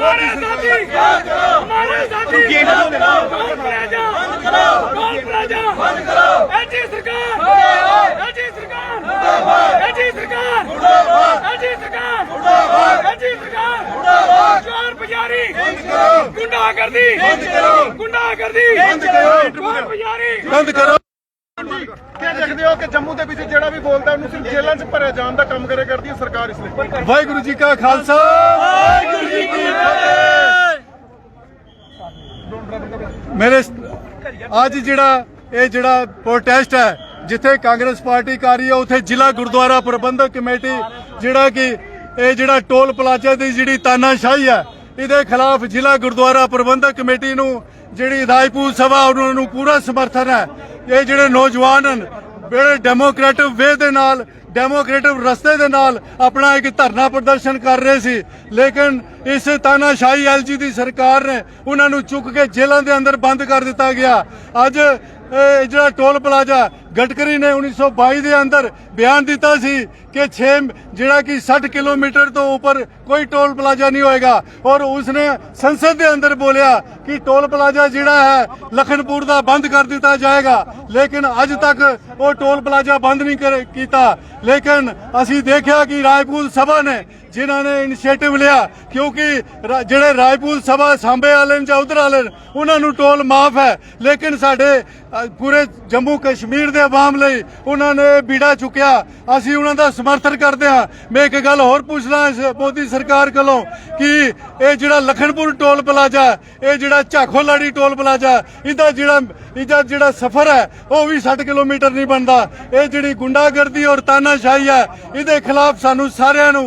हमारे साथी हमारे साथी टोल प्लाजा टोल प्लाजा एजी सरकार एजी सरकार एजी सरकार एजी सरकार एजी सरकार चोर पुजारी गुंडागर्दी गुंडागर्दी चोर पुजारी बंद करो। क्या देखते हो कि जम्मू के पीछे जेड़ा भी बोलता है सिर्फ जेलों च भरे जाने का काम करे करती है सरकार इसलिए। वाहिगुरु जी का खालसा वाहिगुरु जी की फतेह। मेरे आज ਜਿਹੜਾ ਪ੍ਰੋਟੈਸਟ ਹੈ ਜਿੱਥੇ ਕਾਂਗਰਸ ਪਾਰਟੀ ਕਰ ਰਹੀ ਹੈ ਉੱਥੇ ਜ਼ਿਲ੍ਹਾ ਗੁਰਦੁਆਰਾ ਪ੍ਰਬੰਧਕ ਕਮੇਟੀ ਜਿਹੜਾ ਕਿ ਇਹ ਜਿਹੜਾ ਟੋਲ ਪਲਾਜ਼ਾ ਦੀ ਜਿਹੜੀ ਤਾਨਾਸ਼ਾਹੀ ਹੈ ਇਹਦੇ ਖਿਲਾਫ ਜ਼ਿਲ੍ਹਾ ਗੁਰਦੁਆਰਾ ਪ੍ਰਬੰਧਕ ਕਮੇਟੀ ਨੂੰ ਜਿਹੜੀ ਰਾਜਪੂਤ ਸਭਾ ਉਹਨਾਂ ਨੂੰ ਪੂਰਾ ਸਮਰਥਨ ਹੈ। ਇਹ ਜਿਹੜੇ ਨੌਜਵਾਨ ਹਨ ਜਿਹੜੇ ਡੈਮੋਕ੍ਰੈਟਿਕ ਵੇ ਦੇ ਨਾਲ ਡੈਮੋਕ੍ਰੇਟਿਕ ਰਸਤੇ ਦੇ ਨਾਲ ਆਪਣਾ ਇੱਕ ਧਰਨਾ ਪ੍ਰਦਰਸ਼ਨ ਕਰ ਰਹੇ ਸੀ ਲੇਕਿਨ ਇਸ ਤਾਨਾਸ਼ਾਹੀ ਐਲਜੀ ਦੀ ਸਰਕਾਰ ਨੇ ਉਹਨਾਂ ਨੂੰ ਚੁੱਕ ਕੇ ਜੇਲ੍ਹਾਂ ਦੇ ਅੰਦਰ ਬੰਦ ਕਰ ਦਿੱਤਾ ਗਿਆ। ਅੱਜ ਜਿਹੜਾ ਟੋਲ ਪਲਾਜ਼ਾ ਗਡਕਰੀ ਨੇ 1922 ਦੇ ਅੰਦਰ ਬਿਆਨ ਦਿੱਤਾ ਸੀ ਕਿ 60 किलोमीटर तो ऊपर कोई टोल प्लाजा नहीं होएगा और उसने संसद के अंदर बोलिया कि टोल प्लाजा जिहड़ा है लखनपुर दा बंद कर दिता जाएगा लेकिन अज तक वो टोल प्लाजा बंद नहीं किया। लेकिन असी देखा कि राजपूत सभा ने जिन्होंने इनिशिएटिव लिया क्योंकि जिहड़े राजपूत सभा सांबे वाले जां उधर वाले उन्होंने टोल माफ है लेकिन साडे पूरे जम्मू कश्मीर के आवाम लई उन्होंने बीड़ा चुकिया। असी उन्हों का समर्थन करते हैं। मैं एक गल होर पूछना मोदी सरकार कोलों कि ये जिहड़ा लखनपुर टोल प्लाजा ये जिहड़ा झाखोलाड़ी टोल प्लाजा इहदा जिहड़ा सफर है वो भी 60 किलोमीटर नहीं बनता। ये जिहड़ी गुंडागर्दी और तानाशाही है इहदे खिलाफ सानू सारिआं नू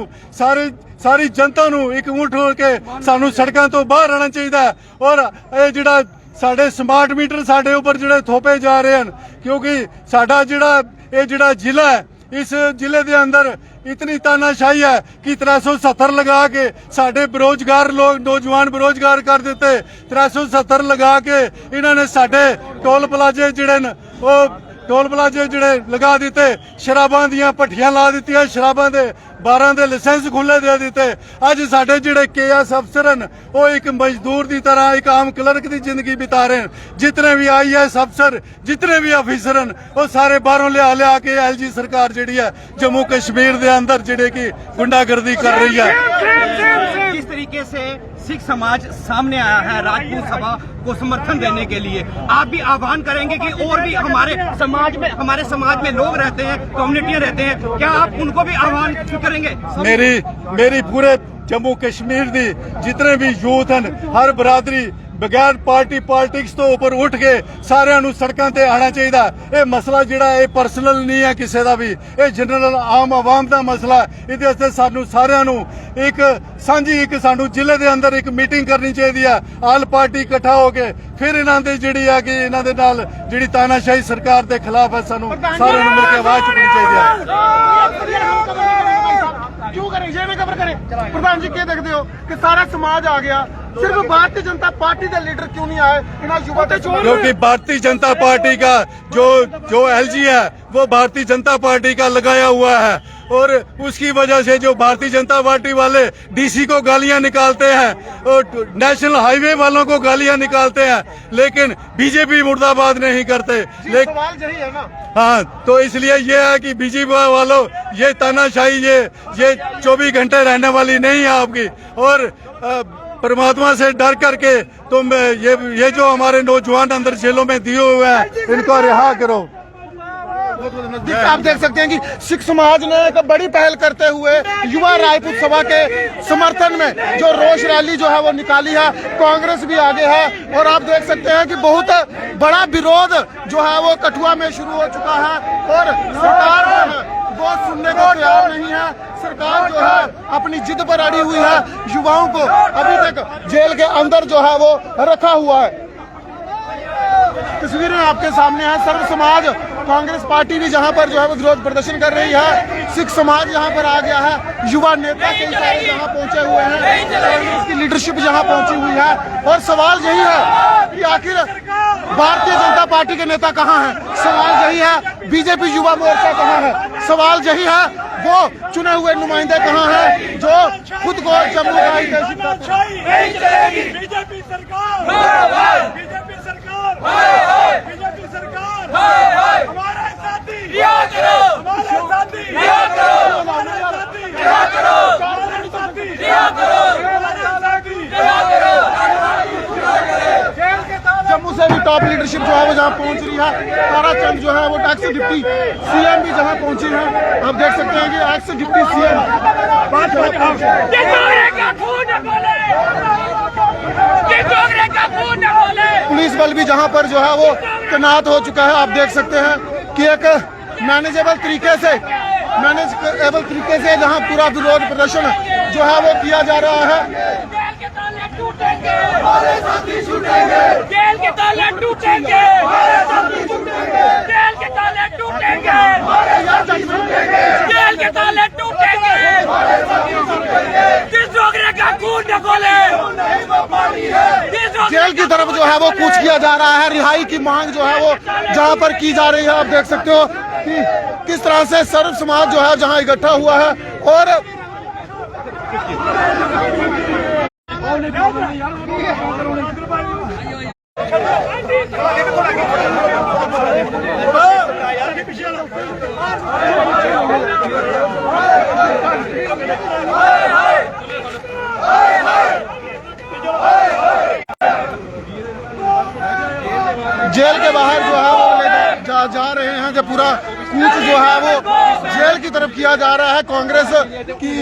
सारी जनता नू इकमुठ हो के सानू सड़कों तो बाहर आना चाहिए और ये जिहड़ा साडे स्मार्ट मीटर साडे उपर जिहड़े थोपे जा रहे हैं क्योंकि साडा जिहड़ा जिला है इस जिले के अंदर इतनी तानाशाही है कि 370 लगा के साडे बेरोजगार लोग नौजवान बेरोजगार कर देते। 370 लगा के इन्होंने साडे टोल प्लाजे जिहड़े न वो टोल प्लाजे जिहड़े लगा दिते। शराबां दियां भट्ठियां ला दित्तियां शराबां दे 12 दे लाइसेंस खुले दे दिते। अज साडे जिहड़े केएस अफसर हैं वो एक मजदूर की तरह एक आम क्लर्क की जिंदगी बिता रहे हैं। जितने भी IAS अफसर जितने भी ऑफिसर हैं वो सारे बाहरों लिया के एलजी सरकार जिहड़ी है जम्मू कश्मीर के अंदर जिहड़े की गुंडागर्दी कर रही है। किस तरीके से सिख समाज सामने आया है राजपूत सभा को समर्थन देने के लिए आप भी आह्वान करेंगे कि और भी हमारे समाज में लोग रहते हैं कम्युनिटियां रहते हैं क्या आप उनको भी आह्वान करेंगे? मेरी पूरे जम्मू कश्मीर दी जितने भी यूथ हैं हर बरादरी बगैर पार्टी पॉलिटिक्स तो ऊपर उठ के सारिਆਂ ਨੂੰ सड़कों ते आना चाहिए। ये मसला जिहड़ा है पर्सनल नहीं है किसी का भी ये जनरल आम आवाम का मसला है। इहदे वास्ते सानू सारिਆਂ ਨੂੰ एक सांझी एक सानू जिले के अंदर एक मीटिंग करनी चाहिए है आल पार्टी इकट्ठा होके फिर इन्हां दी जिहड़ी है कि इन्हां दे नाल जिहड़ी तानाशाही सरकार के खिलाफ है सानू सारिਆਂ ਨੂੰ मिलकर आवाज चुकनी चाहिए है। क्यों करें ये कवर करें प्रधान जी क्या देखते हो कि सारा समाज आ गया सिर्फ भारतीय जनता पार्टी के लीडर क्यों नहीं आए इन्हें युवा क्योंकि भारतीय जनता पार्टी का जो एलजी है वो भारतीय जनता पार्टी का लगाया हुआ है और उसकी वजह से जो भारतीय जनता पार्टी वाले डीसी को गालियां निकालते हैं और नेशनल हाईवे वालों को गालियां निकालते हैं लेकिन बीजेपी मुर्दाबाद नहीं करते। सवाल यही है ना हाँ तो इसलिए ये है कि बीजेपी वालों ये तानाशाही ये 24 घंटे रहने वाली नहीं है आपकी और परमात्मा से डर करके तुम ये जो हमारे नौजवान अंदर जेलों में दिए हुए हैं इनको रिहा करो। आप देख सकते हैं कि सिख समाज ने एक बड़ी पहल करते हुए युवा राजपूत सभा के समर्थन में जो रोष रैली जो है वो निकाली है। कांग्रेस भी आगे है और आप देख सकते हैं कि बहुत बड़ा विरोध जो है वो कठुआ में शुरू हो चुका है और सरकार जो है वो सुनने को तैयार नहीं है। सरकार जो है अपनी जिद पर अड़ी हुई है। युवाओं को अभी तक जेल के अंदर जो है वो रखा हुआ है। तस्वीरें आपके सामने हैं। सर्व समाज कांग्रेस पार्टी भी जहां पर जो है वो विरोध प्रदर्शन कर रही है। सिख समाज यहां पर आ गया है। युवा नेता कई सारे यहाँ पहुंचे हुए हैं। कांग्रेस की लीडरशिप यहाँ पहुंची हुई है और सवाल यही है कि आखिर भारतीय जनता पार्टी के नेता कहाँ हैं। सवाल यही है बीजेपी युवा मोर्चा कहाँ है। सवाल यही है वो चुने हुए नुमाइंदे कहाँ हैं जो खुद को जम्मू का टॉप लीडरशिप जो है वो जहाँ पहुंच रही है। ताराचंद जो है वो एक्स डिप्टी सीएम भी जहाँ पहुंची है, आप देख सकते हैं कि एक्स डिप्टी सीएम पुलिस बल भी जहाँ पर जो है वो तैनात हो चुका है। आप देख सकते हैं कि एक मैनेजेबल तरीके से जहाँ पूरा विरोध प्रदर्शन जो है वो किया जा रहा है। जेल के ताले टूटेंगे, जेल के ताले टूटेंगे, जेल के ताले टूटेंगे, जिस डोगरे का खून न खोले, जेल की तरफ जो है वो कूच किया जा रहा है। रिहाई की मांग जो है वो जहाँ पर की जा रही है। आप देख सकते हो कि किस तरह से सर्व समाज जो है जहाँ इकट्ठा हुआ है। और जेल के बाहर जो है वो जा रहे हैं, जब पूरा कूच जो है वो जेल की तरफ किया जा रहा है। कांग्रेस की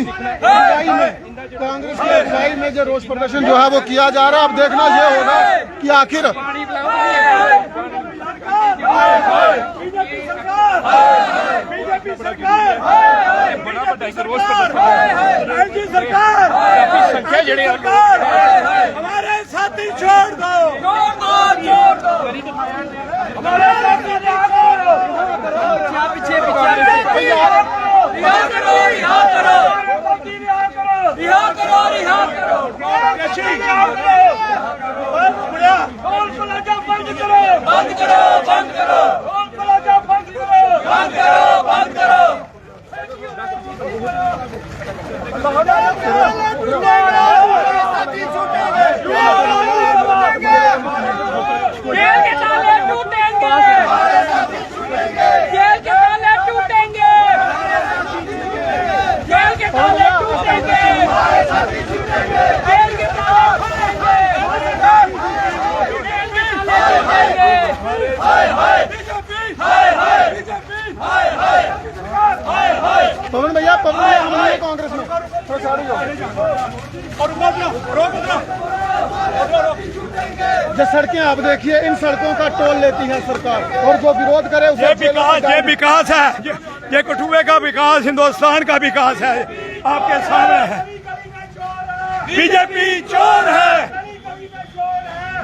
अगुवाई में जो रोष प्रदर्शन जो है वो किया जा रहा है। अब देखना ये होगा कि आखिर बीजेपी सरकार हमारे साथी छोड़ दो, हमारे साथी पीछे पवन भैया कांग्रेस में जो सड़कें आप देखिए, इन सड़कों का टोल लेती है सरकार, और जो विरोध करे उसे ये विकास है, ये कठुए का विकास, हिंदुस्तान का विकास है, आपके सामने है। बीजेपी चोर है,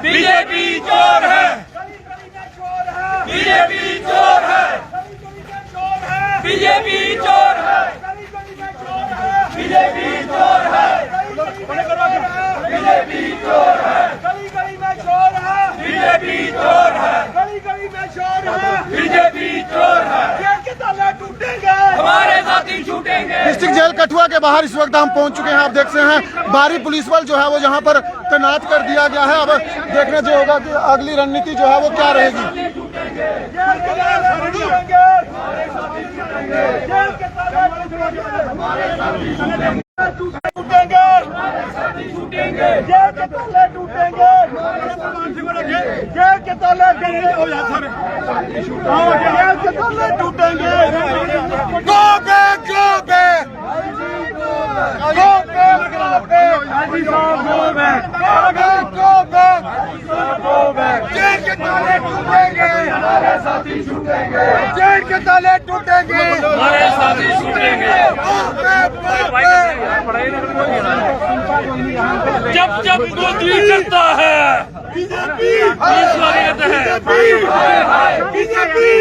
बीजेपी चोर है, बीजेपी चोर है, बीजेपी चोर है, बीजेपी चोर है, बीजेपी चोर है, गली में चोर है, बीजेपी चोर है, गली में चोर है, बीजेपी चोर है। जेल के ताले टूटेंगे, हमारे साथी छूटेंगे। डिस्ट्रिक्ट जेल कठुआ के बाहर इस वक्त हम पहुंच चुके हैं। आप देख सकते हैं भारी पुलिस बल जो है वो यहाँ पर तैनात कर दिया गया है। अब देखना जो होगा कि अगली रणनीति जो है वो क्या रहेगी। टूटेंगे, जेल के ताले टूटेंगे, जेल के ताले टूटेंगे। Go back, go back, go back, go back, go back, go back। Jail के ताले टूटेंगे, हमारे साथी छूटेंगे, जेल के ताले टूटेंगे, हमारे साथी छूटेंगे। जब जब मोदी करता है बीजेपी, बीजेपी,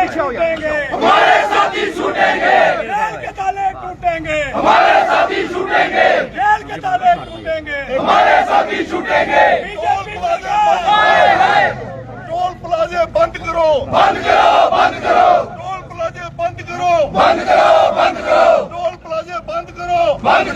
हमारे साथी छूटेंगे, जेल के ताले टूटेंगे, हमारे साथी छूटेंगे, जेल के ताले टूटेंगे, हमारे साथी छूटेंगे। टोल प्लाजे बंद करो, बंद करो, बंद करो, टोल प्लाजे बंद करो, बंद करो, बंद करो, टोल प्लाजे बंद करो, बंद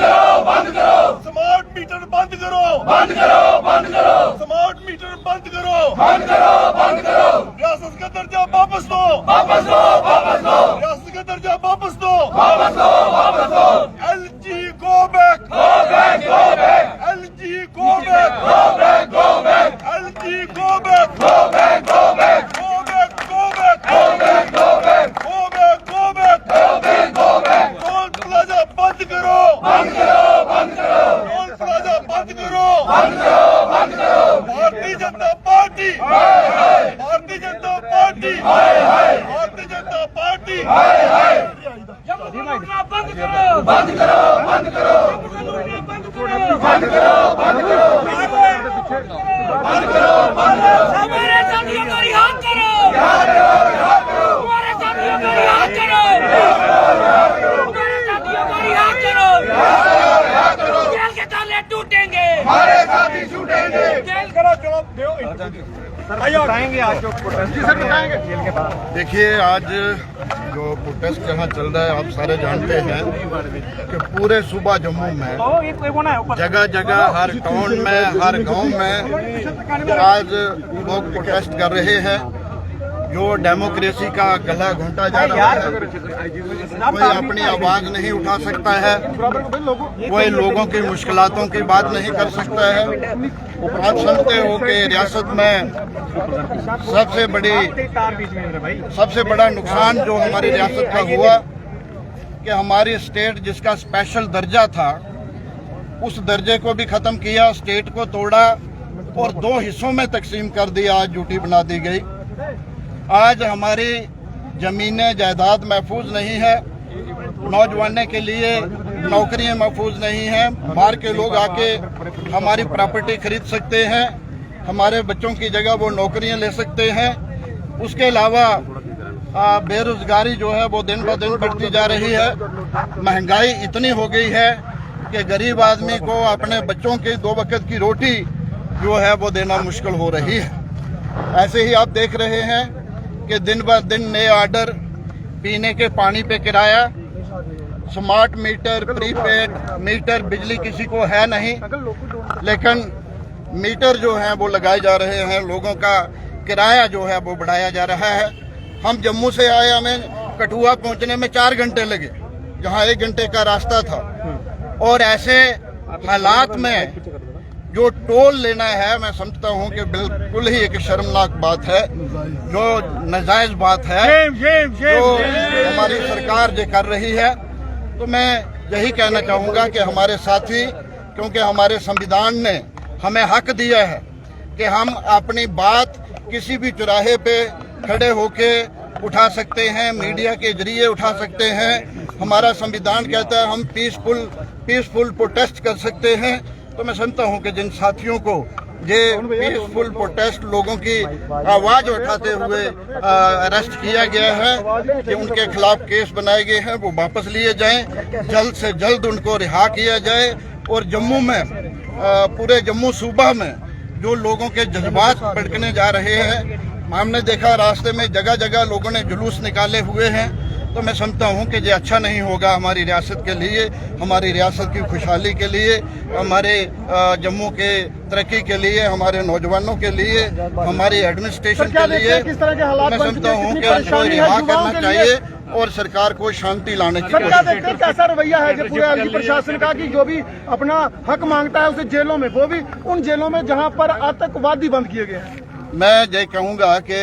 बंद करो, बंद करो, स्मार्ट मीटर बंद करो, बंद करो, बंद करो, रियासत का दर्जा वापस दो, वापस दो, वापस दो, रियासत का दर्जा वापस दो, वापस दो, वापस दो, LG go back, go back, go back, LG go back, go back, go back, LG go back, go back, go back, go back, go back, go back, go back, go back, go back, go back, go back, toll plaza बंद करो, बंद करो, बंद करो, toll plaza बंद करो, बंद करो, बंद करो, भारतीय जनता पार्टी, हाय हाय, भारतीय जनता पार्टी, हाय हाय, भारतीय जनता पार्टी, हाय हाय, बंद करो, बंद करो, बंद करो, बंद करो, बंद करो, बंद करो, बंद करो, बंद करो, हमारे साथियों को रिहा करो, याद करो, याद करो, हमारे साथियों को रिहा करो, हमारे साथियों को रिहा करो, याद करो, जेल के ताले टूटेंगे, हमारे साथी छूटेंगे, जेल देखिए, आज जो प्रोटेस्ट यहाँ चल रहा है आप सारे जानते हैं कि पूरे सूबा जम्मू में जगह जगह हर टाउन में हर गांव में आज लोग प्रोटेस्ट कर रहे हैं। जो डेमोक्रेसी का गला घोंटा जा रहा है, कोई अपनी आवाज नहीं उठा सकता है, कोई लोगों की मुश्किलातों की बात नहीं कर सकता है। आप समझते हो कि रियासत में सबसे बड़ा नुकसान जो हमारी रियासत का हुआ कि हमारी स्टेट जिसका स्पेशल दर्जा था उस दर्जे को भी खत्म किया, स्टेट को तोड़ा और 2 हिस्सों में तकसीम कर दिया। आज ड्यूटी बना दी गई। आज हमारी जमीनें जायदाद महफूज नहीं है, नौजवानों के लिए नौकरियां महफूज नहीं हैं, बाहर के लोग आके हमारी प्रॉपर्टी खरीद सकते हैं, हमारे बच्चों की जगह वो नौकरियां ले सकते हैं। उसके अलावा बेरोजगारी जो है वो दिन ब दिन बढ़ती जा रही है। महंगाई इतनी हो गई है कि गरीब आदमी को अपने बच्चों की 2 वक्त की रोटी जो है वो देना मुश्किल हो रही है। ऐसे ही आप देख रहे हैं कि दिन ब दिन नए ऑर्डर, पीने के पानी पे किराया, स्मार्ट मीटर, प्रीपेड मीटर, बिजली किसी को है नहीं, लेकिन मीटर जो है वो लगाए जा रहे हैं। लोगों का किराया जो है वो बढ़ाया जा रहा है। हम जम्मू से आए, हमें कठुआ पहुंचने में 4 घंटे लगे, जहां 1 घंटे का रास्ता था। और ऐसे हालात में जो टोल लेना है, मैं समझता हूं कि बिल्कुल ही एक शर्मनाक बात है, जो नाजायज बात है जो हमारी सरकार जो कर रही है। तो मैं यही कहना चाहूंगा कि हमारे साथी, क्योंकि हमारे संविधान ने हमें हक दिया है कि हम अपनी बात किसी भी चौराहे पे खड़े होके उठा सकते हैं, मीडिया के जरिए उठा सकते हैं। हमारा संविधान कहता है हम पीसफुल प्रोटेस्ट कर सकते हैं। तो मैं समझता हूं कि जिन साथियों को ये पीसफुल प्रोटेस्ट लोगों की आवाज उठाते हुए अरेस्ट किया गया है, कि उनके खिलाफ केस बनाए गए हैं, वो वापस लिए जाएं, जल्द से जल्द उनको रिहा किया जाए। और जम्मू में, पूरे जम्मू सूबा में जो लोगों के जज्बात भड़कने जा रहे हैं, हमने देखा रास्ते में जगह जगह लोगों ने जुलूस निकाले हुए हैं। तो मैं समझता हूं कि ये अच्छा नहीं होगा हमारी रियासत के लिए, हमारी रियासत की खुशहाली के लिए, हमारे जम्मू के तरक्की के लिए, हमारे नौजवानों के लिए, हमारी एडमिनिस्ट्रेशन के लिए। मैं समझता हूं कि उनको रिहा करना चाहिए और सरकार को शांति लाने की कोशिश देखते हैं कैसा रवैया है जो पूरे एलजी प्रशासन का, कि जो भी अपना हक मांगता है उसे जेलों में, वो भी उन जेलों में जहां पर आतंकवादी बंद किए गए हैं। मैं ये कहूँगा कि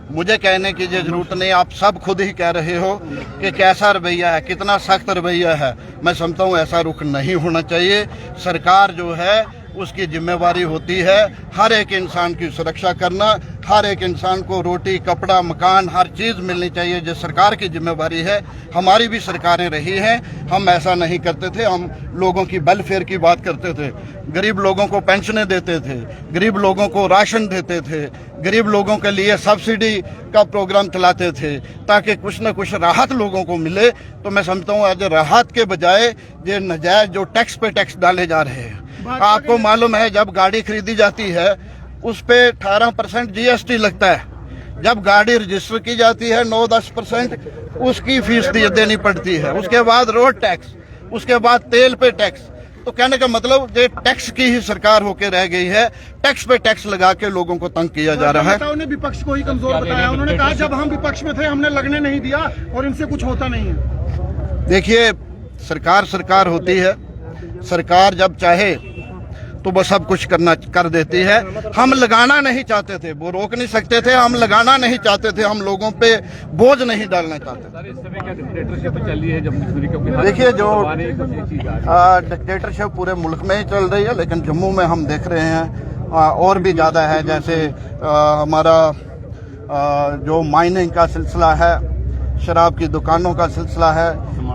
मुझे कहने की जरूरत नहीं, आप सब खुद ही कह रहे हो कि कैसा रवैया है, कितना सख्त रवैया है। मैं समझता हूँ ऐसा रुख नहीं होना चाहिए। सरकार जो है उसकी जिम्मेवारी होती है हर एक इंसान की सुरक्षा करना, हर एक इंसान को रोटी, कपड़ा, मकान, हर चीज़ मिलनी चाहिए, जो सरकार की जिम्मेवारी है। हमारी भी सरकारें रही हैं, हम ऐसा नहीं करते थे। हम लोगों की वेलफेयर की बात करते थे, गरीब लोगों को पेंशनें देते थे, गरीब लोगों को राशन देते थे, गरीब लोगों के लिए सब्सिडी का प्रोग्राम चलाते थे ताकि कुछ न कुछ राहत लोगों को मिले। तो मैं समझता हूँ आज राहत के बजाय ये नाजायज जो टैक्स पे टैक्स डाले जा रहे हैं। आपको मालूम है जब गाड़ी खरीदी जाती है उस पे 18% GST लगता है, जब गाड़ी रजिस्टर की जाती है 9-10% उसकी फीस देनी पड़ती है, उसके बाद रोड टैक्स, उसके बाद तेल पे टैक्स। तो कहने का मतलब ये टैक्स की ही सरकार होकर रह गई है। टैक्स पे टैक्स लगा के लोगों को तंग किया जा रहा है। नेताओं ने विपक्ष को ही कमजोर बताया। उन्होंने कहा जब हम विपक्ष में थे हमने लगने नहीं दिया और इनसे कुछ होता नहीं है। देखिए, सरकार होती है। सरकार जब चाहे तो वो सब कुछ कर देती है। हम लगाना नहीं चाहते थे, वो रोक नहीं सकते थे। हम लगाना नहीं चाहते थे, हम लोगों पे बोझ नहीं डालना चाहते। इस समय क्या डिक्टेटरशिप चल रही है जम्मू कश्मीर के? देखिए, जो डिक्टेटरशिप पूरे मुल्क में ही चल रही है, लेकिन जम्मू में हम देख रहे हैं और भी ज़्यादा है। जैसे हमारा जो माइनिंग का सिलसिला है, शराब की दुकानों का सिलसिला है,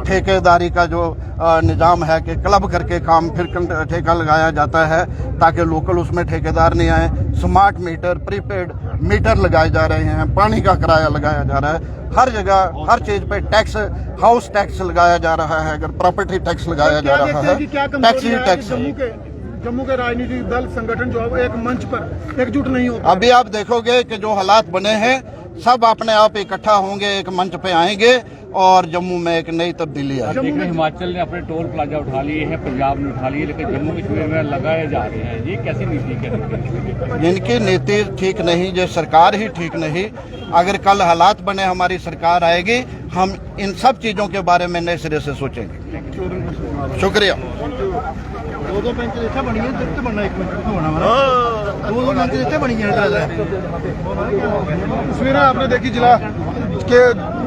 ठेकेदारी का जो निज़ाम है कि क्लब करके काम फिर ठेका लगाया जाता है ताकि लोकल उसमें ठेकेदार नहीं आए। स्मार्ट मीटर, प्रीपेड मीटर लगाए जा रहे हैं, पानी का किराया लगाया जा रहा है। हर जगह हर चीज़ पे टैक्स, हाउस टैक्स लगाया जा रहा है, अगर प्रॉपर्टी टैक्स लगाया जा रहा है, टैक्स ही टैक्स। जम्मू के राजनीतिक दल संगठन जो है वो एक मंच पर एकजुट नहीं होता। अभी आप देखोगे कि जो हालात बने हैं, सब अपने आप इकट्ठा होंगे, एक मंच पे आएंगे और जम्मू में एक नई तब्दीली आएगी। हिमाचल ने अपने टोल प्लाजा उठा लिए हैं, पंजाब ने उठा लिए, लेकिन जम्मू कश्मीर में लगाए जा रहे हैं। ये कैसी नीति है? इनकी नीति ठीक नहीं, जो सरकार ही ठीक नहीं। अगर कल हालात बने, हमारी सरकार आएगी, हम इन सब चीजों के बारे में नए सिरे से सोचेंगे। शुक्रिया। दो बेंच इतना बनी है, जितने बनना एक मिनट होना हमारा दो बेंच इतने बनी है। तस्वीरें आपने देखी जिला के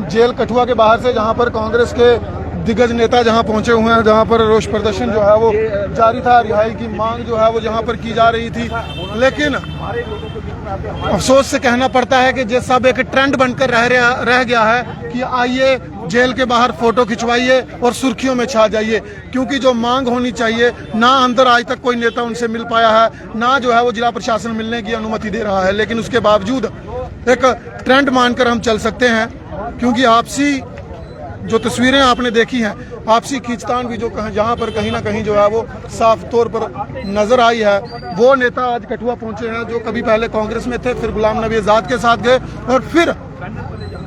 जेल कठुआ के बाहर से, जहां पर कांग्रेस के दिग्गज नेता जहां पहुंचे हुए हैं, जहां पर रोष प्रदर्शन जो है वो जारी था। रिहाई की मांग जो है वो जहां पर की जा रही थी, लेकिन अफसोस से कहना पड़ता है कि ये सब एक ट्रेंड बनकर रह गया है कि आइए जेल के बाहर फोटो खिंचवाइए और सुर्खियों में छा जाइए, क्योंकि जो मांग होनी चाहिए ना अंदर आज तक कोई नेता उनसे मिल पाया है, ना जो है वो जिला प्रशासन मिलने की अनुमति दे रहा है। लेकिन उसके बावजूद एक ट्रेंड मानकर हम चल सकते हैं, क्योंकि आपसी जो तस्वीरें आपने देखी हैं, आपसी खींचतान भी जो जहां पर कहीं ना कहीं जो है वो साफ तौर पर नजर आई है। वो नेता आज कठुआ पहुंचे हैं जो कभी पहले कांग्रेस में थे, फिर गुलाम नबी आजाद के साथ गए और फिर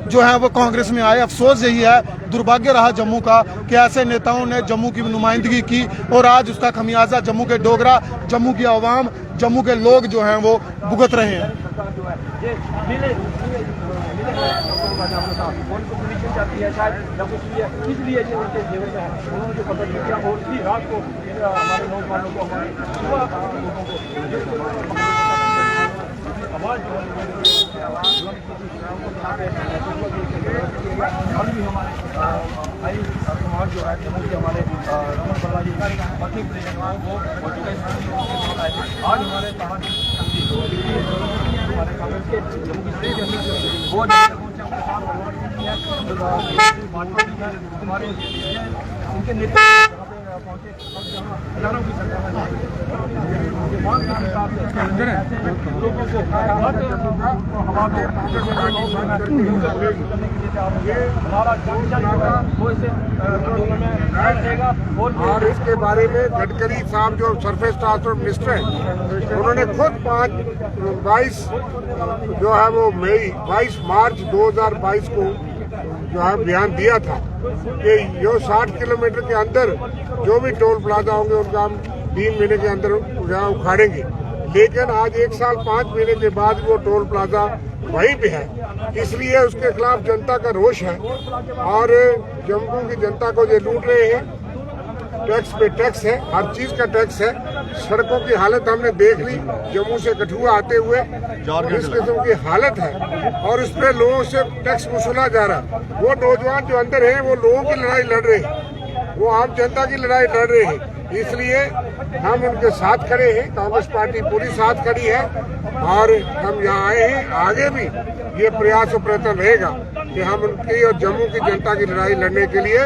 जो है वो कांग्रेस में आए। अफसोस यही है, दुर्भाग्य रहा जम्मू का कि ऐसे नेताओं ने जम्मू की नुमाइंदगी की और आज उसका खमियाजा जम्मू के डोगरा, जम्मू की आवाम, जम्मू के लोग जो हैं वो भुगत रहे हैं। और इसके बारे में गडकरी साहब जो सरफेस ट्रांसपोर्ट मिनिस्टर हैं, उन्होंने खुद 22 जो है वो मई 22 मार्च 2022 को जो है बयान दिया था कि जो 60 किलोमीटर के अंदर जो भी टोल प्लाजा होंगे उनका हम 3 महीने के अंदर उखाड़ेंगे। लेकिन आज 1 साल 5 महीने के बाद वो टोल प्लाजा वहीं पे है, इसलिए उसके खिलाफ जनता का रोष है और जम्मू की जनता को ये लूट रहे हैं। टैक्स पे टैक्स है, हर चीज का टैक्स है। सड़कों की हालत हमने देख ली, जम्मू से कठुआ आते हुए इस किस्म की हालत है और इस पे लोगों से टैक्स वसूला जा रहा है। वो नौजवान जो अंदर हैं वो लोगों की लड़ाई लड़ रहे हैं, वो आम जनता की लड़ाई लड़ रहे हैं, इसलिए हम उनके साथ खड़े हैं। कांग्रेस पार्टी पूरी साथ खड़ी है और हम यहाँ आए हैं। आगे भी ये प्रयास और प्रयत्न रहेगा कि हम उनकी और जम्मू की जनता की लड़ाई लड़ने के लिए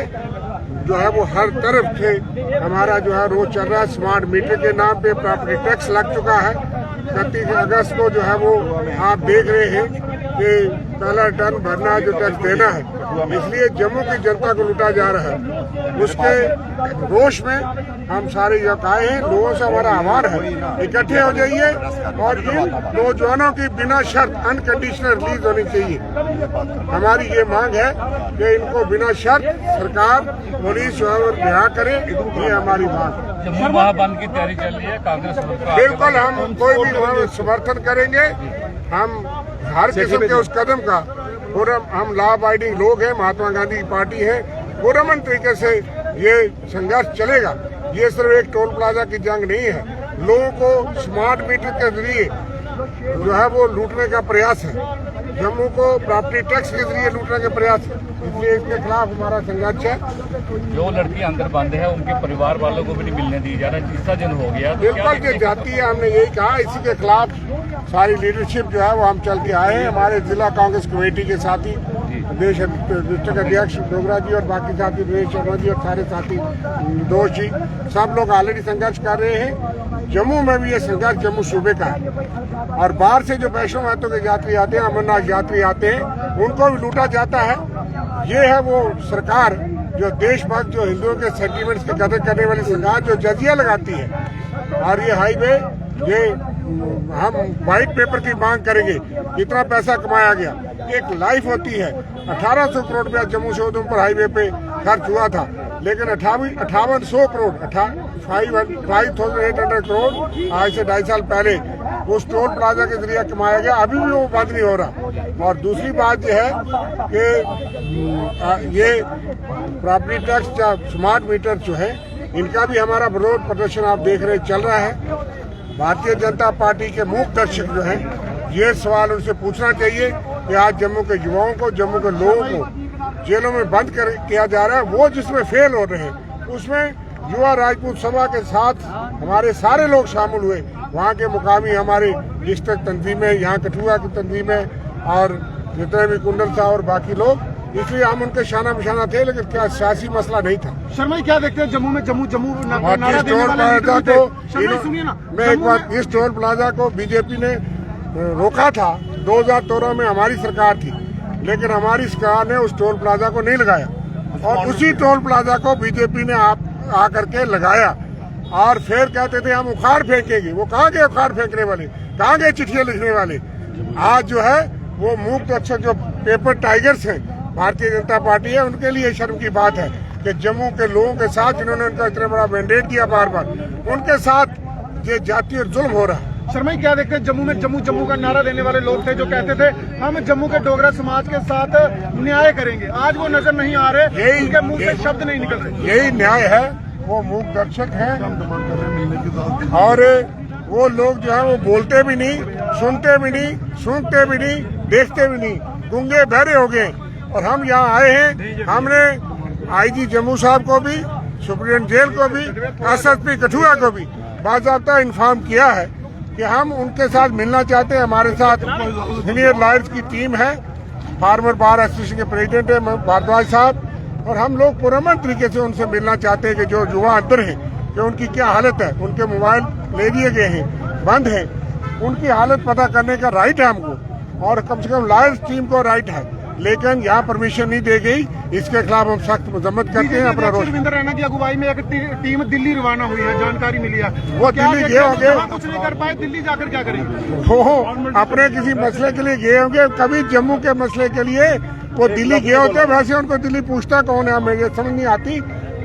जो है वो हर तरफ से हमारा जो है रोज चल रहा है। स्मार्ट मीटर के नाम पे प्रॉपर्टी टैक्स लग चुका है। 31 अगस्त को जो है वो आप देख रहे हैं कि पहला टर्न भरना है, जो टैक्स देना है, इसलिए जम्मू की जनता को लूटा जा रहा है। उसके रोष में हम सारे यहाँ आए हैं। लोगों से हमारा आह्वान है, इकट्ठे हो जाइए और इन नौजवानों की बिना शर्त अनकंडीशनल रिलीज होनी चाहिए। हमारी ये मांग है कि इनको बिना शर्त सरकार पुलिस और रिहा करे, ये हमारी मांग। जम्मू महाबंद की तैयारी चल रही है, कांग्रेस बिल्कुल हम कोई भी वहाँ समर्थन करेंगे। हम हर किस्म के उस कदम का हम लॉ अबाइडिंग लोग हैं, महात्मा गांधी की पार्टी है, पुरअमन तरीके से ये संघर्ष चलेगा। ये सिर्फ एक टोल प्लाजा की जंग नहीं है, लोगों को स्मार्ट मीटर के जरिए जो है वो लूटने का प्रयास है, जम्मू को प्रॉपर्टी टैक्स के जरिए लूटने का प्रयास है, इसलिए इसके खिलाफ हमारा संघर्ष है। जो लड़की अंदर बंद है उनके परिवार वालों को भी नहीं मिलने दी जा रहा, तीसरा दिन हो गया। बिल्कुल जो जाती है, हमने यही कहा, इसी के खिलाफ सारी लीडरशिप जो है वो हम चल के आए हैं। हमारे जिला कांग्रेस कमेटी के साथी प्रदेश डिस्ट्रिक्ट अध्यक्ष डोगरा जी और बाकी साथी दिनेश शर्मा जी और सारे साथी दोष जी, सब लोग ऑलरेडी संघर्ष कर रहे हैं। जम्मू में भी ये संघर्ष जम्मू सूबे का है और बाहर से जो वैष्णो महतो के यात्री आते हैं, अमरनाथ यात्री आते हैं, उनको भी लूटा जाता है। ये है वो सरकार जो देशभक्त, जो हिंदुओं के सेंटिमेंट्स की कदर करने वाली सरकार, जो जजिया लगाती है। और ये हाईवे, ये हम व्हाइट पेपर की मांग करेंगे, कितना पैसा कमाया गया। एक लाइफ होती है, 1800 करोड़ रुपया जम्मू से उधमपुर हाईवे पे खर्च हुआ था, लेकिन 5800 करोड़ 5800 करोड़ आज से 2.5 साल पहले उस टोल प्लाजा के जरिए कमाया गया, अभी भी वो बंद नहीं हो रहा। और दूसरी बात यह है कि ये प्रॉपर्टी टैक्स या स्मार्ट मीटर जो है, इनका भी हमारा विरोध प्रदर्शन आप देख रहे चल रहा है। भारतीय जनता पार्टी के मूक दर्शक जो हैं, ये सवाल उनसे पूछना चाहिए कि आज जम्मू के युवाओं को, जम्मू के लोगों को जेलों में बंद किया जा रहा है, वो जिसमें फेल हो रहे हैं, उसमें युवा राजपूत सभा के साथ हमारे सारे लोग शामिल हुए। वहाँ के मुकामी हमारे डिस्ट्रिक्ट तंजीमें, यहाँ कठुआ की तंजीमें और जितने भी कुंडल साहब और बाकी लोग, इसलिए हम उनके शाना बिशाना थे, लेकिन क्या सियासी मसला नहीं था। शर्मा क्या देखते हैं जम्मू में जम्मू नारा देने टोल वाले प्लाजा को, सुनिए ना, मैं एक बात, इस टोल प्लाजा को बीजेपी ने रोका था 2014 में, हमारी सरकार थी, लेकिन हमारी सरकार ने उस टोल प्लाजा को नहीं लगाया और उसी टोल प्लाजा को बीजेपी ने आकर के लगाया और फिर कहते थे हम उखाड़ फेंकेंगे। वो कहाँ गए उखाड़ फेंकने वाले, कहाँ गए चिट्ठियां लिखने वाले? आज जो है वो मूक दर्शक जो पेपर टाइगर्स हैं, भारतीय जनता पार्टी है, उनके लिए शर्म की बात है कि जम्मू के लोगों के साथ, जिन्होंने उनका इतना बड़ा मैंडेट दिया बार बार, उनके साथ ये जातीय जुल्म हो रहा है। शर्मा क्या देखते हैं जम्मू में जम्मू का नारा देने वाले लोग थे जो कहते थे हम जम्मू के डोगरा समाज के साथ न्याय करेंगे, आज वो नजर नहीं आ रहे, उनके मुंह से शब्द नहीं निकल रहे। यही न्याय है, वो मूक दर्शक है और वो लोग जो है वो बोलते भी नहीं, सुनते भी नहीं, सूंघते भी नहीं, देखते भी नहीं, गूंगे बहरे हो गए। और हम यहाँ आए हैं, हमने आईजी जम्मू साहब को भी, सुप्रीडेंट जेल को भी, एसएसपी कठुआ को भी बाकायदा इन्फॉर्म किया है कि हम उनके साथ मिलना चाहते हैं। हमारे साथ सीनियर लॉयर्स की टीम है, फार्मर बार एसोसिएशन के प्रेसिडेंट है भारद्वाज साहब, और हम लोग पुरअमन तरीके से उनसे मिलना चाहते हैं कि जो युवा अंदर हैं, कि उनकी क्या हालत है, उनके मोबाइल ले लिए गए हैं, बंद हैं, उनकी हालत पता करने का राइट है हमको, और कम से कम लॉयर्स टीम को राइट है, लेकिन यहाँ परमिशन नहीं दी गई। इसके खिलाफ हम सख्त मजम्मत करते हैं। अपना रोष रविंद्र रैना की अगुवाई में एक टीम दिल्ली रवाना हुई है, जानकारी मिली है। वो दिल्ली गए होंगे, कुछ नहीं कर पाए, दिल्ली जाकर क्या करेंगे? वो अपने किसी मसले के लिए गए होंगे, कभी जम्मू के मसले के लिए वो दिल्ली गए होते। वैसे उनको दिल्ली पूछता कौन है, हमें ये समझ नहीं आती,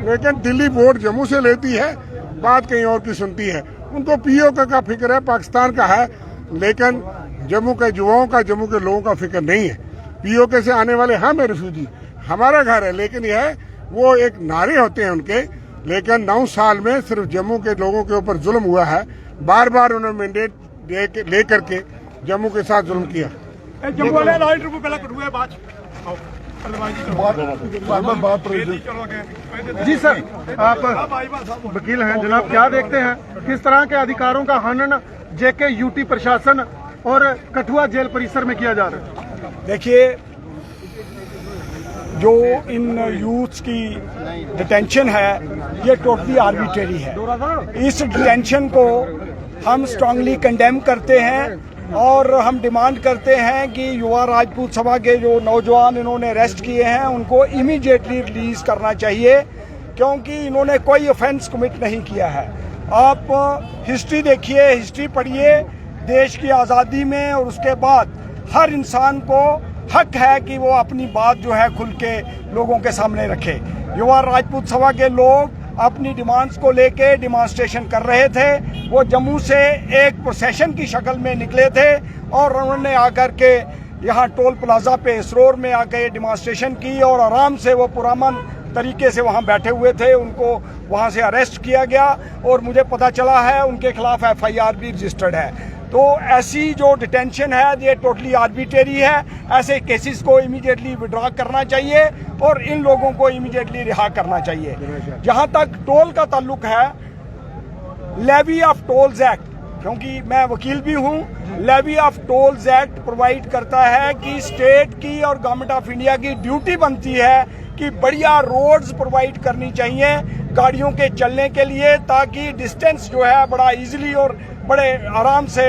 लेकिन दिल्ली बोर्ड जम्मू से लेती है, बात कहीं और की सुनती है। उनको पीओके का फिक्र है, पाकिस्तान का है, लेकिन जम्मू के युवाओं का, जम्मू के लोगों का फिक्र नहीं है। पीओके से आने वाले हम रिफ्यूजी, हमारा घर है, लेकिन यह वो एक नारे होते हैं उनके, लेकिन 9 साल में सिर्फ जम्मू के लोगों के ऊपर जुल्म हुआ है। बार बार उन्होंने मैंडेट ले करके जम्मू के साथ जुल्म किया। जम्मू वाले लाइट रुपए पहले कटुआ है बात। जी सर, आप वकील हैं जनाब, क्या देखते हैं किस तरह के अधिकारों का हनन जेके यूटी प्रशासन और कठुआ जेल परिसर में किया जा रहा है? देखिए, जो इन यूथ्स की डिटेंशन है ये टोटली आर्बिट्रेरी है। इस डिटेंशन को हम स्ट्रांगली कंडेम करते हैं और हम डिमांड करते हैं कि युवा राजपूत सभा के जो नौजवान इन्होंने अरेस्ट किए हैं उनको इमीडिएटली रिलीज करना चाहिए, क्योंकि इन्होंने कोई ऑफेंस कमिट नहीं किया है। आप हिस्ट्री देखिए, हिस्ट्री पढ़िए देश की आज़ादी में, और उसके बाद हर इंसान को हक है कि वो अपनी बात जो है खुल के लोगों के सामने रखे। युवा राजपूत सभा के लोग अपनी डिमांड्स को लेके डिमांस्ट्रेशन कर रहे थे। वो जम्मू से एक प्रोसेशन की शक्ल में निकले थे और उन्होंने आकर के यहाँ टोल प्लाजा पे इसरोर में आके डिमांस्ट्रेशन की और आराम से वो पुरअमन तरीके से वहाँ बैठे हुए थे। उनको वहाँ से अरेस्ट किया गया और मुझे पता चला है उनके खिलाफ FIR भी रजिस्टर्ड है। तो ऐसी जो डिटेंशन है ये टोटली आर्बिट्रेरी है। ऐसे केसेस को इमीडिएटली विड्रॉ करना चाहिए और इन लोगों को इमीडिएटली रिहा करना चाहिए। जहां तक टोल का ताल्लुक है, लेवी ऑफ टोल्स एक्ट, क्योंकि मैं वकील भी हूं, levy of tolls act provide करता है कि स्टेट की और गवर्नमेंट ऑफ इंडिया की ड्यूटी बनती है कि बढ़िया रोड्स प्रोवाइड करनी चाहिए गाड़ियों के चलने के लिए, ताकि डिस्टेंस जो है बड़ा इजीली और बड़े आराम से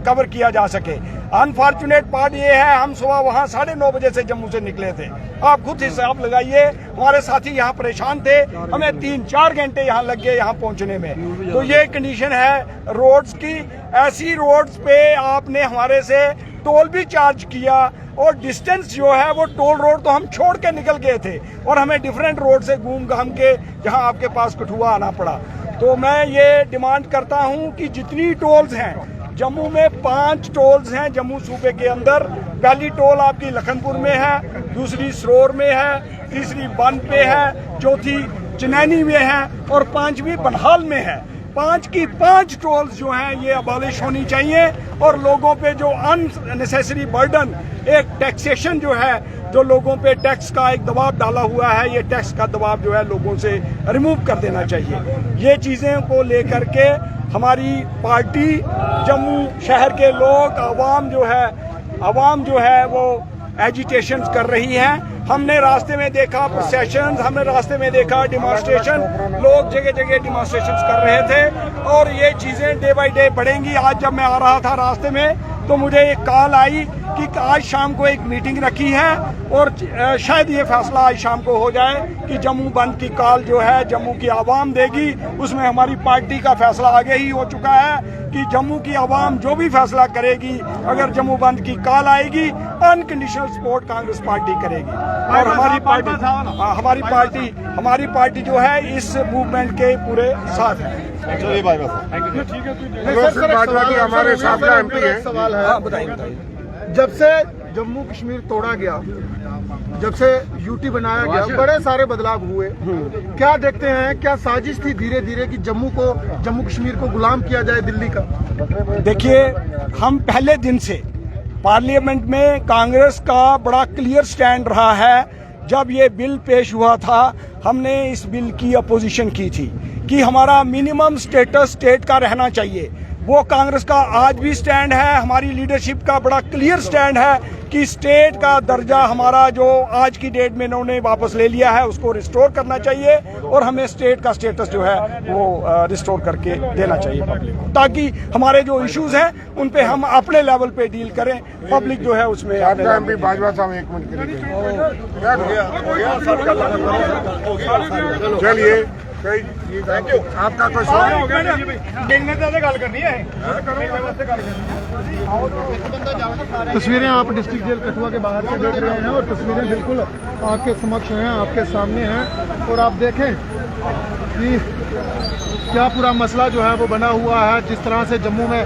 कवर किया जा सके। अनफॉर्चुनेट पार्ट ये है, हम सुबह वहाँ 9:30 बजे से जम्मू से निकले थे। आप खुद हिसाब लगाइए, हमारे साथी यहाँ परेशान थे, हमें 3-4 घंटे यहाँ लग गए यहाँ पहुँचने में। तो ये कंडीशन है रोड्स की। ऐसी रोड्स पे आपने हमारे से टोल भी चार्ज किया और डिस्टेंस जो है वो टोल रोड तो हम छोड़ के निकल गए थे और हमें डिफरेंट रोड से घूम घाम के जहाँ आपके पास कठुआ आना पड़ा। तो मैं ये डिमांड करता हूँ कि जितनी टोल्स हैं, जम्मू में 5 टोल्स हैं जम्मू सूबे के अंदर। पहली टोल आपकी लखनपुर में है, दूसरी सरोर में है, तीसरी बन पे है, चौथी चनैनी में है और 5वीं बनहाल में है। 5 की 5 टोल्स जो हैं ये अबॉलिश होनी चाहिए और लोगों पे जो अननेसेसरी बर्डन, एक टैक्सेशन जो है, जो लोगों पे टैक्स का एक दबाव डाला हुआ है, ये टैक्स का दबाव जो है लोगों से रिमूव कर देना चाहिए। ये चीज़ें को लेकर के हमारी पार्टी, जम्मू शहर के लोग, आवाम जो है वो एजिटेशन कर रही है। हमने रास्ते में देखा प्रोसेशन, हमने रास्ते में देखा डिमॉन्स्ट्रेशन, लोग जगह जगह डिमॉन्स्ट्रेशन कर रहे थे और ये चीज़ें डे बाय डे बढ़ेंगी। आज जब मैं आ रहा था रास्ते में तो मुझे एक कॉल आई कि आज शाम को एक मीटिंग रखी है और शायद ये फैसला आज शाम को हो जाए कि जम्मू बंद की कॉल जो है जम्मू की आवाम देगी। उसमें हमारी पार्टी का फैसला आगे ही हो चुका है कि जम्मू की आवाम जो भी फैसला करेगी, अगर जम्मू बंद की कॉल आएगी, अनकंडीशनल सपोर्ट कांग्रेस पार्टी करेगी। और हमारी पार्टी जो है इस मूवमेंट के पूरे साथ है। हमारे साथ MP है। सवाल है, बताइए। जब से जम्मू कश्मीर तोड़ा गया, जब से यूटी बनाया गया, बड़े सारे बदलाव हुए। क्या देखते हैं, क्या साजिश थी धीरे धीरे कि जम्मू कश्मीर को गुलाम किया जाए दिल्ली का? देखिए, हम पहले दिन से पार्लियामेंट में कांग्रेस का बड़ा क्लियर स्टैंड रहा है। जब ये बिल पेश हुआ था, हमने इस बिल की अपोजिशन की थी कि हमारा मिनिमम स्टेटस स्टेट का रहना चाहिए। वो कांग्रेस का आज भी स्टैंड है, हमारी लीडरशिप का बड़ा क्लियर स्टैंड है कि स्टेट का दर्जा हमारा जो आज की डेट में इन्होंने वापस ले लिया है उसको रिस्टोर करना चाहिए और हमें स्टेट का स्टेटस जो है वो रिस्टोर करके देना चाहिए पब्लिक को, ताकि हमारे जो इश्यूज हैं उन पे हम अपने लेवल पे डील करें, पब्लिक जो है उसमें। MP बाजवा साहब 1 मिनट के लिए चलिए। आपका कोई तस्वीरें आप डिस्ट्रिक्ट जेल कठुआ के बाहर से देख रहे हैं और तस्वीरें बिल्कुल आपके समक्ष हैं, आपके सामने हैं। और आप देखें कि क्या पूरा मसला जो है वो बना हुआ है, जिस तरह से जम्मू में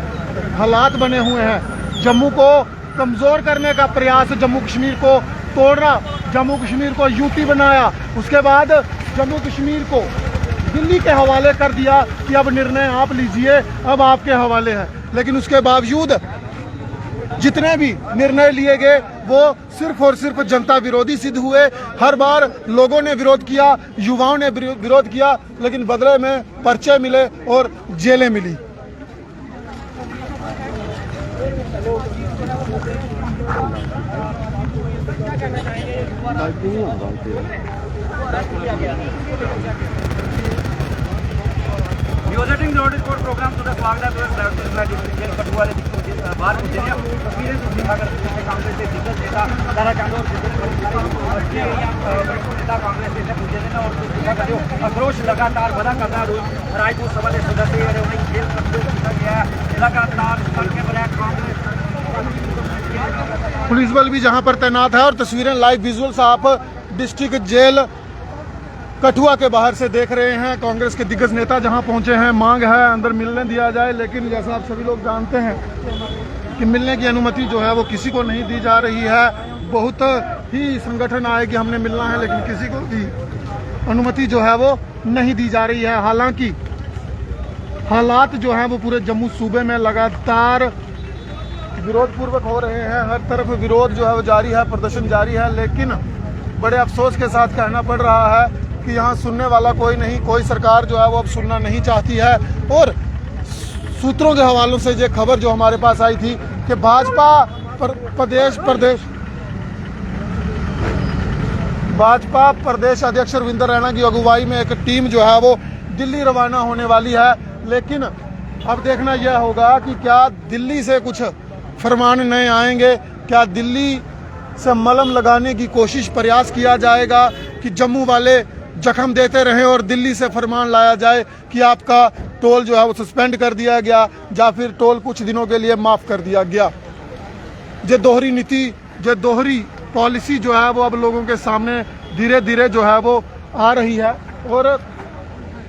हालात बने हुए हैं। जम्मू को कमज़ोर करने का प्रयास, जम्मू कश्मीर को तोड़ना, जम्मू कश्मीर को यूटी बनाया, उसके बाद जम्मू कश्मीर को दिल्ली के हवाले कर दिया कि अब निर्णय आप लीजिए, अब आपके हवाले है। लेकिन उसके बावजूद जितने भी निर्णय लिए गए वो सिर्फ और सिर्फ जनता विरोधी सिद्ध हुए। हर बार लोगों ने विरोध किया, युवाओं ने विरोध किया, लेकिन बदले में पर्चे मिले और जेलें मिली। विजिटिंग नोटिस कोर्ट प्रोग्राम ਦਾ ਸਵਾਗਤ ਹੈ ਤੁਹਾਡਾ ਜੇਲ ਕਠੂਆ ਦੇ ਵਿੱਚੋਂ ਬਾਹਰ ਪੁੱਜੇ ਨੇ ਤਸਵੀਰਾਂ ਤੁਸੀਂ ਦਿਖਾ ਕਰਦੇ ਕਾਂਗਰਸ ਦੇ ਦਿੱਗਜ ਨੇਤਾ ਸਾਰਾ ਚਾਂਦੋ ਔਰ नेता कांग्रेस से पूछे थे और देखा कर आक्रोश लगातार बढ़ा करना रायपुर सभा के सदस्य उन्हें जेल किया गया है लगातार करके बढ़ा कांग्रेस पुलिस बल भी जहां पर तैनात है और तस्वीरें लाइव विजुअल्स आप डिस्ट्रिक्ट जेल कठुआ के बाहर से देख रहे हैं। कांग्रेस के दिग्गज नेता जहां पहुंचे हैं, मांग है अंदर मिलने दिया जाए, लेकिन जैसा आप सभी लोग जानते हैं कि मिलने की अनुमति जो है वो किसी को नहीं दी जा रही है। बहुत ही संगठन आए कि हमने मिलना है, लेकिन किसी को भी अनुमति जो है वो नहीं दी जा रही है। हालांकि हालात जो है वो पूरे जम्मू सूबे में लगातार विरोध पूर्वक हो रहे हैं। हर तरफ विरोध जो है वो जारी है, प्रदर्शन जारी है, लेकिन बड़े अफसोस के साथ कहना पड़ रहा है कि यहाँ सुनने वाला कोई नहीं, कोई सरकार जो है वो अब सुनना नहीं चाहती है। और सूत्रों के हवालों से ये खबर जो हमारे पास आई थी कि भाजपा प्रदेश अध्यक्ष रविंद्र रैना की अगुवाई में एक टीम जो है वो दिल्ली रवाना होने वाली है। लेकिन अब देखना यह होगा कि क्या दिल्ली से कुछ फरमान नए आएंगे, क्या दिल्ली से मलहम लगाने की कोशिश प्रयास किया जाएगा कि जम्मू वाले जख्म देते रहें और दिल्ली से फरमान लाया जाए कि आपका टोल जो है वो सस्पेंड कर दिया गया या फिर टोल कुछ दिनों के लिए माफ़ कर दिया गया। ये दोहरी नीति, ये दोहरी पॉलिसी जो है वो अब लोगों के सामने धीरे धीरे जो है वो आ रही है। और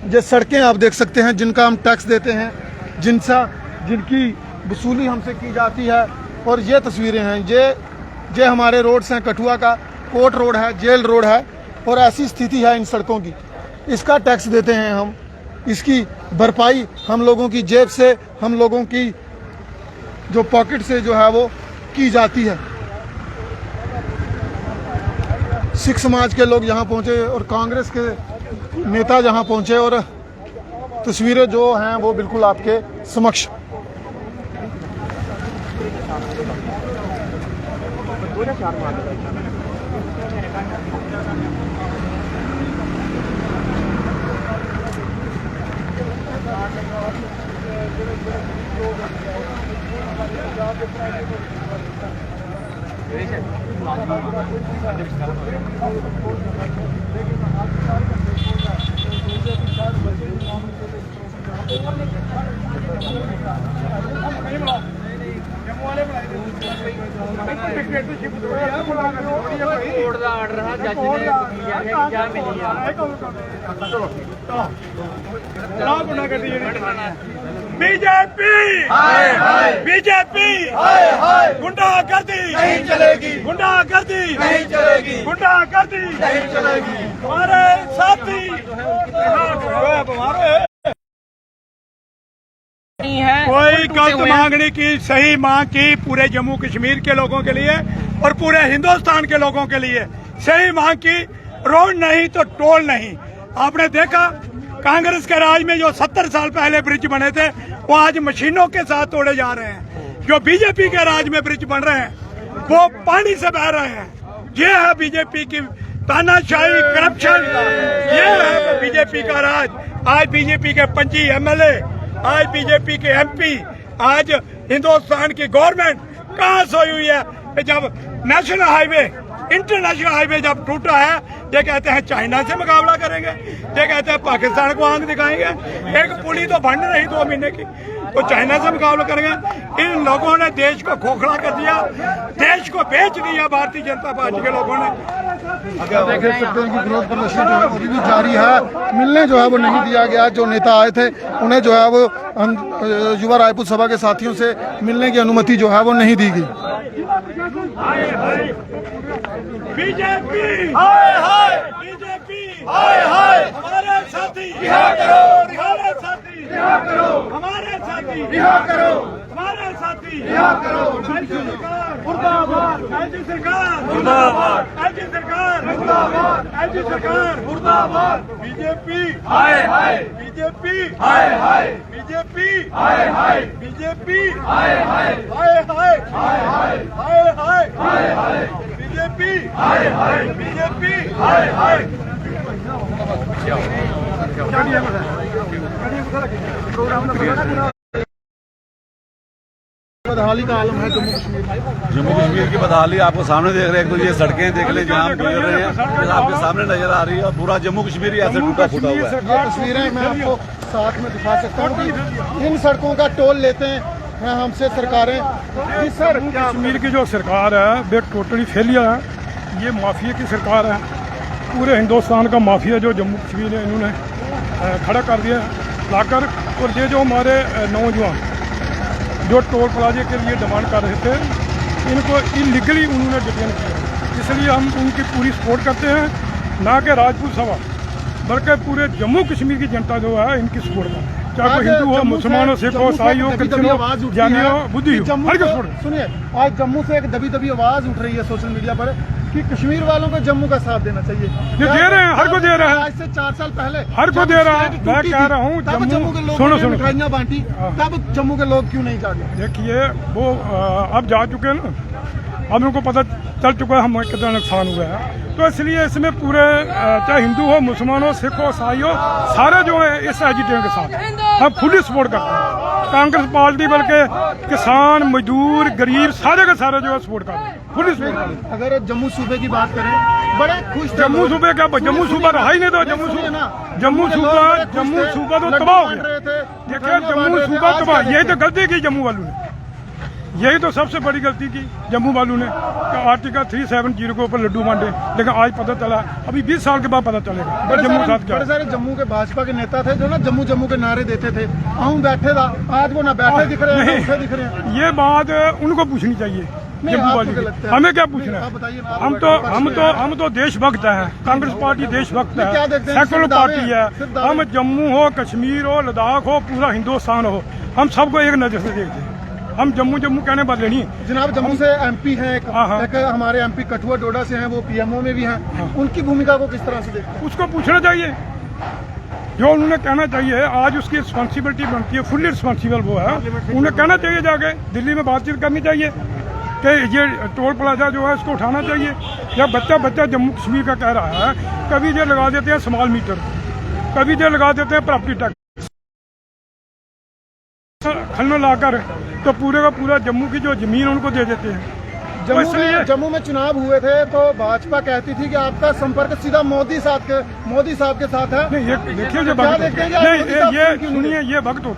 ये सड़कें आप देख सकते हैं जिनका हम टैक्स देते हैं, जिनकी वसूली हमसे की जाती है। और ये तस्वीरें हैं, ये हमारे रोड्स हैं, कठुआ का कोर्ट रोड है, जेल रोड है, और ऐसी स्थिति है इन सड़कों की। इसका टैक्स देते हैं हम, इसकी भरपाई हम लोगों की जेब से, हम लोगों की जो पॉकेट से जो है वो की जाती है। सिख समाज के लोग यहाँ पहुँचे और कांग्रेस के नेता जहाँ पहुँचे, और तस्वीरें जो हैं वो बिल्कुल आपके समक्ष। कोर्ट का आर्डर है, जज ने क्या मिली बीजेपी बीजेपी गुंडागर्दी नहीं चलेगी, गुंडागर्दी नहीं चलेगी, गुंडागर्दी नहीं चलेगी। हमारे साथी कोई गलत मांगने की, सही मांग की पूरे जम्मू कश्मीर के लोगों के लिए और पूरे हिंदुस्तान के लोगों के लिए सही मांग की। रोड नहीं तो टोल नहीं। आपने देखा कांग्रेस के राज में जो 70 साल पहले ब्रिज बने थे वो आज मशीनों के साथ तोड़े जा रहे हैं। जो बीजेपी के राज में ब्रिज बन रहे हैं वो पानी से बह रहे हैं। ये है बीजेपी की तानाशाही, करप्शन, ये है बीजेपी का राज। आज बीजेपी के 25 MLA, आज बीजेपी के MP, आज हिंदुस्तान की गवर्नमेंट कहाँ सोई हुई है? जब नेशनल हाईवे, इंटरनेशनल हाईवे जब टूटा है, ये कहते हैं चाइना से मुकाबला करेंगे, ये कहते हैं पाकिस्तान को आंख दिखाएंगे। एक पुली तो बन रही 2 महीने की, तो चाइना से मुकाबला करेंगे। इन लोगों ने देश को खोखला कर दिया, देश को बेच दिया भारतीय जनता पार्टी के लोगों ने। आप देख सकते हैं कि विरोध प्रदर्शन जो है अभी भी जारी है। मिलने जो है वो नहीं दिया गया। जो नेता आए थे उन्हें जो है वो युवा रायपुर सभा के साथियों से मिलने की अनुमति जो है वो नहीं दी गई। बीजेपी हाय हाय, बीजेपी हाय हाय, हमारे साथी रिहा करो, हमारे साथी रिहा करो, हमारे साथी रिहा करो, हमारे साथी रिहा करो। मुर्दाबाद एलजी सरकार, मुर्दाबाद एलजी सरकार, मुर्दाबाद एलजी सरकार, मुर्दाबाद। बीजेपी हाय हाय, बीजेपी हाय हाय, बीजेपी हाय हाय, बीजेपी हाय हाय, हाय हाय, हाय हाय, हाय हाय, हाय हाय, बीजेपी हाय हाय, बीजेपी हाय हाय। बदहाली का आलम है जम्मू कश्मीर में। जम्मू कश्मीर की बदहाली आपको सामने देख रहे हैं, तो ये सड़कें देख ले जहाँ हम गुजर रहे हैं, ये आपके सामने नजर आ रही है। और पूरा जम्मू कश्मीर ही ऐसे टूटा फूटा हुआ है। ये तस्वीरें मैं आपको साथ में दिखा सकता हूँ कि इन सड़कों का टोल लेते हैं हमसे सरकारें। जी सर, कश्मीर की जो सरकार है वे टोटली फेलियर है। ये माफिया की सरकार है। पूरे हिंदुस्तान का माफिया जो जम्मू कश्मीर है इन्होंने खड़ा कर दिया लाकर। और ये जो हमारे नौजवान जो टोल प्लाजे के लिए डिमांड कर रहे थे, इनको इलीगली उन्होंने डिटेन किया। इसलिए हम उनकी पूरी सपोर्ट करते हैं, ना कि राजपूत सभा बल्कि पूरे जम्मू कश्मीर की जनता जो है इनकी सपोर्ट करती है। चाहे कोई हिंदू हो, मुसलमान हो, सिख हो, ईसाई हो, क्रिश्चियन हो, जानी हो, बुद्धि हो, हर को सपोर्ट। सुनिए, आज जम्मू से एक दबी दबी आवाज उठ रही है सोशल मीडिया पर कि कश्मीर वालों को जम्मू का साथ देना चाहिए। ये दे रहे हैं, हर को दे रहे हैं। आज से 4 साल पहले हर को दे रहा है। मैं कह रहा हूँ जम्मू के लोग सुनो मिठाइयाँ बांटी, तब जम्मू के लोग क्यों नहीं जागे? देखिए वो अब जा चुके हैं ना, अब उनको पता चल चुका है हमें कितना नुकसान हुआ है। तो इसलिए इसमें पूरे चाहे हिंदू हो, मुसलमान हो, सिख हो, ईसाई हो, सारे जो है इस एजिटेशन के साथ हम फुली सपोर्ट करते हैं। कांग्रेस पार्टी बल्कि किसान, मजदूर, गरीब सारे के सारे जो है सपोर्ट करते हैं, फुली सपोर्ट करते हैं। अगर जम्मू सूबे की बात करें, बड़े खुश थे जम्मू सूबे क्या, जम्मू सूबा रहा ही नहीं। तो जम्मू सूबा तो तबाह हो गया। देखिए जम्मू सूबा तबाह, यही तो गलती की जम्मू वालों ने, यही तो सबसे बड़ी गलती की जम्मू वालों ने कि आर्टिकल 370 के ऊपर लड्डू बांटे। लेकिन आज पता चला, अभी 20 साल के बाद पता चलेगा जम्मू के साथ क्या। बड़े सारे जम्मू के भाजपा के नेता थे जो ना जम्मू जम्मू के नारे देते थे, हम बैठे था, आज वो ना बैठे दिख रहे हैं, ना उठे दिख रहे हैं। ये बात उनको पूछनी चाहिए जम्मू वाली की। हमें क्या पूछना है? हम तो देशभक्त हैं। कांग्रेस पार्टी देशभक्त है, सेकुलर पार्टी है। हम जम्मू हो, कश्मीर हो, लद्दाख हो, पूरा हिंदुस्तान हो, हम सबको एक नजर से देखते हैं। हम जम्मू कहने वाले नहीं। जनाब जम्मू से एमपी हैं, एक हमारे एमपी कठुआ डोडा से हैं, वो पीएमओ में भी हैं। उनकी भूमिका को किस तरह से देखते हैं? उसको पूछना चाहिए, जो उन्होंने कहना चाहिए। आज उसकी रिस्पॉन्सिबिलिटी बनती है, फुल्ली रिस्पॉन्सिबल वो है। उन्हें कहना चाहिए जाके दिल्ली में बातचीत करनी चाहिए कि ये टोल प्लाजा जो है इसको उठाना चाहिए। जब बच्चा जम्मू कश्मीर का कह रहा है, कभी ये लगा देते हैं स्मॉल मीटर, कभी ये लगा देते हैं प्रॉपर्टी टैक्स खलना लाकर, तो पूरे का पूरा जम्मू की जो जमीन उनको दे देते हैं। जम्मू में चुनाव हुए थे तो भाजपा कहती थी कि आपका संपर्क सीधा मोदी साहब के साथ है। नहीं, ये देखिए, ये सुनिए, ये वक्त होता है।